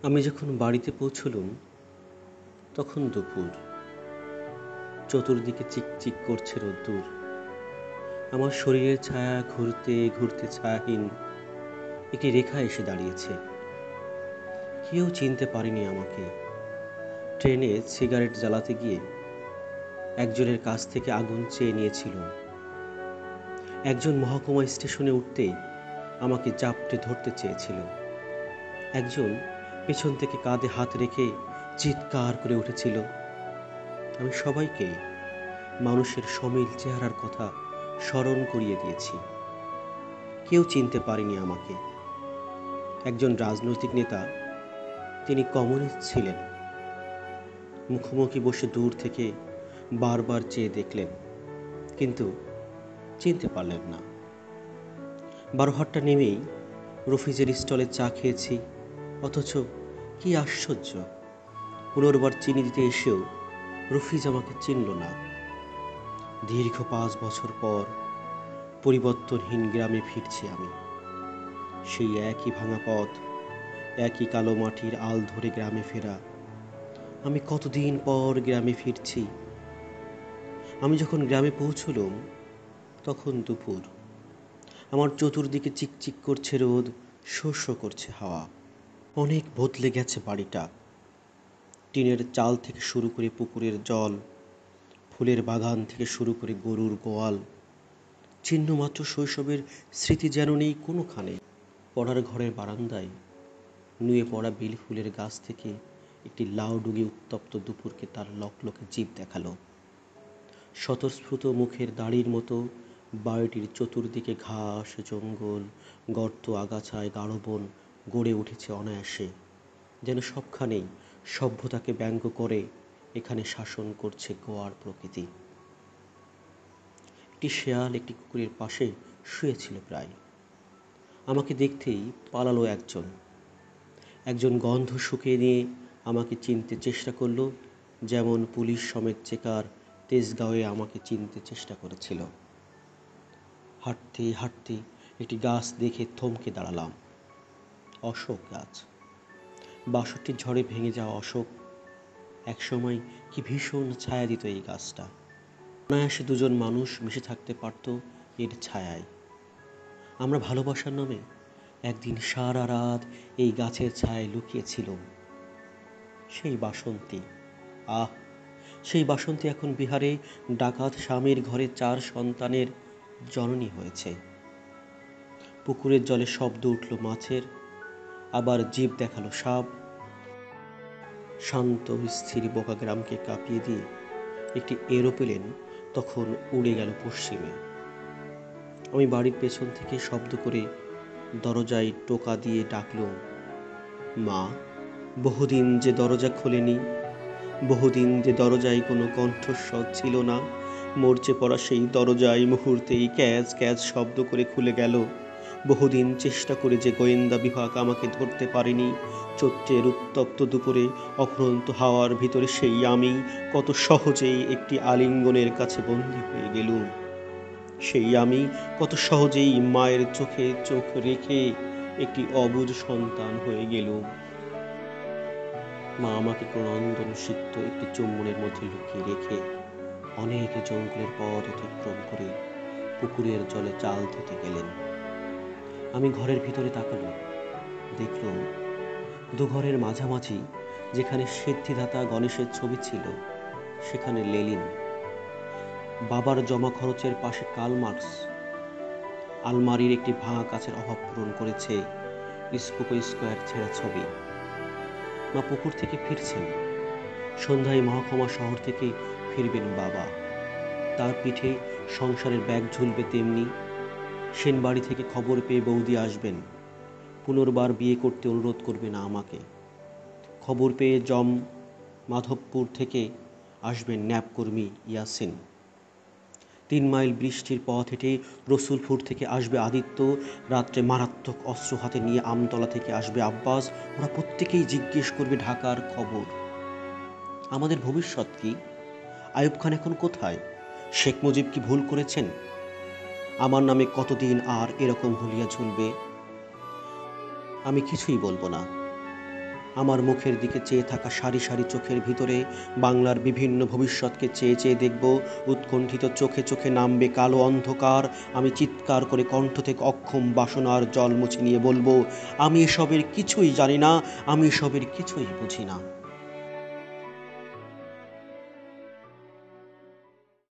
আমি যখন বাড়িতে পৌঁছলুম তখন দুপুর। চতুর্দিকে চিকচিক করছে রোদ্দুর। আমার শরীরের ছায়া ঘুরতে ঘুরতে ছায়াহীন একটি রেখা এসে দাঁড়িয়েছে। কেউ চিনতে পারেনি আমাকে। ট্রেনে সিগারেট জ্বালাতে গিয়ে একজনের কাছ থেকে আগুন চেয়ে নিয়েছিল। একজন মহকুমা স্টেশনে উঠতেই আমাকে জাপটে ধরতে চেয়েছিল। একজন পেছন থেকে কাঁধে হাত রেখে চিৎকার করে উঠেছিল। আমি সবাইকে মানুষের সমিল চেহারার কথা স্মরণ করিয়ে দিয়েছি। কেউ চিনতে পারেনি আমাকে। একজন রাজনৈতিক নেতা, তিনি কমিউনিস্ট ছিলেন। মুখোমুখি বসে দূর থেকে বারবার চেয়ে দেখলেন, কিন্তু চিনতে পারলেন না। 12 নেমেই রফিজের স্টলে চা খেয়েছি, অথচ কি আশ্চর্য, পুনর্বার চিনি দিতে এসেও রফিজ আমাকে চিনল না। দীর্ঘ 5 বছর পর পরিবর্তনহীন গ্রামে ফিরছি আমি। সেই একই ভাঙা পথ, একই কালো মাটির আল ধরে গ্রামে ফেরা। আমি কতদিন পর গ্রামে ফিরছি। আমি যখন গ্রামে পৌঁছলুম তখন দুপুর। আমার চতুর্দিকে চিকচিক করছে রোদ, শো শো করছে হাওয়া। অনেক বদলে গেছে বাড়িটা। টিনের চাল থেকে শুরু করে পুকুরের জল, ফুলের বাগান থেকে শুরু করে গরুর গোয়াল, চিহ্নমাত্র শৈশবের স্মৃতি যেন নেই কোনোখানে। পড়ার ঘরের বারান্দায় নুয়ে পড়া বেল ফুলের গাছ থেকে একটি লাউ ডুগে উত্তপ্ত দুপুরকে তার লকলকে জিভ দেখালো। স্বতঃস্ফূর্ত মুখের দাড়ির মতো বাড়িটির চতুর্দিকে ঘাস, জঙ্গল, গর্ত, আগাছায় গাঢ় বন গড়ে উঠেছে অনায়াসে, যেন সবখানেই সভ্যতাকে ব্যঙ্গ করে এখানে শাসন করছে গোয়ার প্রকৃতি। একটি শেয়াল একটি কুকুরের পাশে শুয়েছিল প্রায়। আমাকে দেখতেই পালালো একজন গন্ধ শুকিয়ে নিয়ে আমাকে চিনতে চেষ্টা করলো, যেমন পুলিশ সমেত চেকার তেজগাঁওয়ে আমাকে চিনতে চেষ্টা করেছিল। হাঁটতে হাঁটতে একটি গাছ দেখে থমকে দাঁড়ালাম। অশোক গাছ। 62 ঝড়ে ভেঙে যাওয়া অশোক। একসময় কি ভীষণ ছায়া দিত এই গাছটা। অনায়াসে দুজন মানুষ মিশে থাকতে পারত এর ছায়ায়। আমরা ভালোবাসার নামে একদিন সারা রাত এই গাছের ছায়ায় লুকিয়েছিলাম। সেই বাসন্তী, আহ, সেই বাসন্তী এখন বিহারে ডাকাত স্বামীর ঘরে 4 সন্তানের জননী হয়েছে। পুকুরের জলে শব্দ উঠল মাছের, আবার জিভ দেখালো সাপ। শান্ত স্থির বোকা গ্রামকে কাঁপিয়ে দিয়ে একটি এরোপ্লেন তখন উড়ে গেল পশ্চিমে। আমি বাড়ির পেছন থেকে শব্দ করে দরজায় টোকা দিয়ে ডাকলুম, মা। বহুদিন যে দরজা খোলেনি, বহুদিন যে দরজায় কোনো কণ্ঠস্বর ছিল না, মরচে পড়া সেই দরজায় মুহূর্তেই ক্যাচ ক্যাচ শব্দ করে খুলে গেল। বহুদিন চেষ্টা করে যে গোয়েন্দা বিভাগ আমাকে ধরতে পারেনি, চৈত্রের উত্তপ্ত দুপুরে অফুরন্ত হাওয়ার ভিতরে সেই আমি কত সহজেই একটি আলিঙ্গনের কাছে বন্দী হয়ে গেলুম। সেই আমি কত সহজেই মায়ের চোখে চোখ রেখে একটি অবুঝ সন্তান হয়ে গেলুম। মা আমাকে ক্রন্দন সিক্ত একটি চুম্বনের মধ্যে লুকিয়ে রেখে অনেক জঙ্গলের পথ অতিক্রম করে পুকুরের জলে চাল ধুতে গেলেন। আমি ঘরের ভিতরে তাকালাম, দেখলাম দুঘরের মাঝামাঝি যেখানে সিদ্ধিদাতা গণেশের ছবি ছিল, সেখানে লেনিন। বাবার জমা খরচের পাশে কার্ল মার্কস। আলমারির একটি ভাঙা কাচের অভাব পূরণ করেছে স্কোপো স্কোয়ার ছেঁড়া ছবি। মা পুকুর থেকে ফিরছেন। সন্ধ্যায় মহকুমা শহর থেকে ফিরবেন বাবা। তার পিঠে সংসারের ব্যাগ ঝুলবে তেমনি। সেনবাড়ি থেকে খবর পেয়ে বৌদি আসবেন, পুনর্বার বিয়ে করতে অনুরোধ করবে না আমাকে। খবর পেয়ে মাধবপুর থেকে আসবেন ন্যাপকর্মী ইয়াসিন। 3 মাইল বৃষ্টির পথ হেঁটে রসুলপুর থেকে আসবে আদিত্য। রাত্রে মারাত্মক অস্ত্র হাতে নিয়ে আমতলা থেকে আসবে আব্বাস। ওরা প্রত্যেকেই জিজ্ঞেস করবে ঢাকার খবর। আমাদের ভবিষ্যৎ কি? আইয়ুব খান এখন কোথায়? শেখ মুজিব কি ভুল করেছেন? আমার নামে কতদিন আর এরকম হুলিয়া ঝুলবে? আমি কিছুই বলবো না। আমার মুখের দিকে চেয়ে থাকা সারি সারি চোখের ভিতরে বাংলার বিভিন্ন ভবিষ্যৎকে চেয়ে চেয়ে দেখব। উৎকণ্ঠিত চোখে চোখে নামবে কালো অন্ধকার। আমি চিৎকার করে কণ্ঠ থেকে অক্ষম বাসনার জল মুছে নিয়ে বলবো, আমি এসবের কিছুই জানি না, আমি এসবের কিছুই বুঝি না।